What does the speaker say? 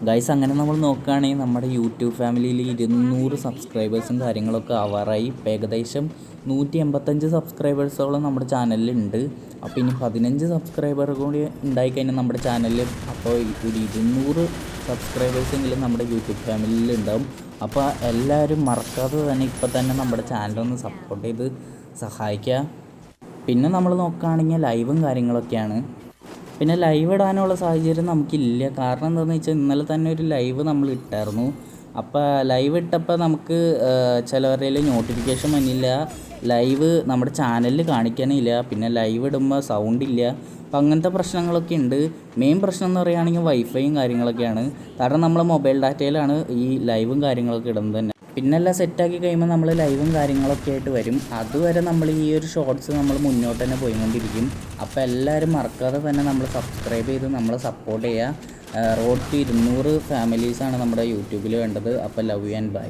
Guys അങ്ങനെ നമ്മൾ നോക്കുകയാണെങ്കിൽ നമ്മുടെ യൂട്യൂബ് ഫാമിലിയിൽ 200 സബ്സ്ക്രൈബേഴ്സും കാര്യങ്ങളൊക്കെ ആവാറായി. ഇപ്പം ഏകദേശം 185 സബ്സ്ക്രൈബേഴ്സോളം നമ്മുടെ ചാനലിലുണ്ട്. അപ്പോൾ ഇനി 15 സബ്സ്ക്രൈബർ കൂടി ഉണ്ടായിക്കഴിഞ്ഞാൽ നമ്മുടെ ചാനലിൽ അപ്പോൾ ഒരു 200 സബ്സ്ക്രൈബേഴ്സെങ്കിലും നമ്മുടെ യൂട്യൂബ് ഫാമിലിയിൽ ഉണ്ടാവും. അപ്പോൾ എല്ലാവരും മറക്കാതെ തന്നെ ഇപ്പം തന്നെ നമ്മുടെ ചാനലൊന്ന് സപ്പോർട്ട് ചെയ്ത് സഹായിക്കുക. പിന്നെ നമ്മൾ നോക്കുകയാണെങ്കിൽ ലൈവും കാര്യങ്ങളൊക്കെയാണ്. പിന്നെ ലൈവ് ഇടാനുള്ള സാഹചര്യം നമുക്കില്ല. കാരണം എന്താണെന്ന് വെച്ചാൽ ഇന്നലെ തന്നെ ഒരു ലൈവ് നമ്മൾ ഇട്ടായിരുന്നു. അപ്പോൾ ലൈവ് ഇട്ടപ്പോൾ നമുക്ക് ചിലവരുടെ നോട്ടിഫിക്കേഷൻ വന്നില്ല, ലൈവ് നമ്മുടെ ചാനലിൽ കാണിക്കാനില്ല, പിന്നെ ലൈവ് ഇടുമ്പോൾ സൗണ്ട് ഇല്ല. അപ്പം അങ്ങനത്തെ പ്രശ്നങ്ങളൊക്കെ ഉണ്ട്. മെയിൻ പ്രശ്നം എന്ന് പറയുകയാണെങ്കിൽ വൈഫൈയും കാര്യങ്ങളൊക്കെയാണ്. കാരണം നമ്മൾ മൊബൈൽ ഡാറ്റയിലാണ് ഈ ലൈവും കാര്യങ്ങളൊക്കെ ഇടുന്നത് തന്നെ. പിന്നെ എല്ലാം സെറ്റാക്കി കഴിയുമ്പോൾ നമ്മൾ ലൈവും കാര്യങ്ങളൊക്കെ ആയിട്ട് വരും. അതുവരെ നമ്മൾ ഈ ഒരു ഷോർട്സ് നമ്മൾ മുന്നോട്ട് തന്നെ പോയിക്കൊണ്ടിരിക്കും. അപ്പോൾ എല്ലാവരും മറക്കാതെ തന്നെ നമ്മൾ സബ്സ്ക്രൈബ് ചെയ്ത് നമ്മളെ സപ്പോർട്ട് ചെയ്യുക. റോഡ് ടു 200 ഫാമിലീസാണ് നമ്മുടെ യൂട്യൂബിൽ വേണ്ടത്. അപ്പോൾ ലവ് യു ആൻഡ് ബൈ.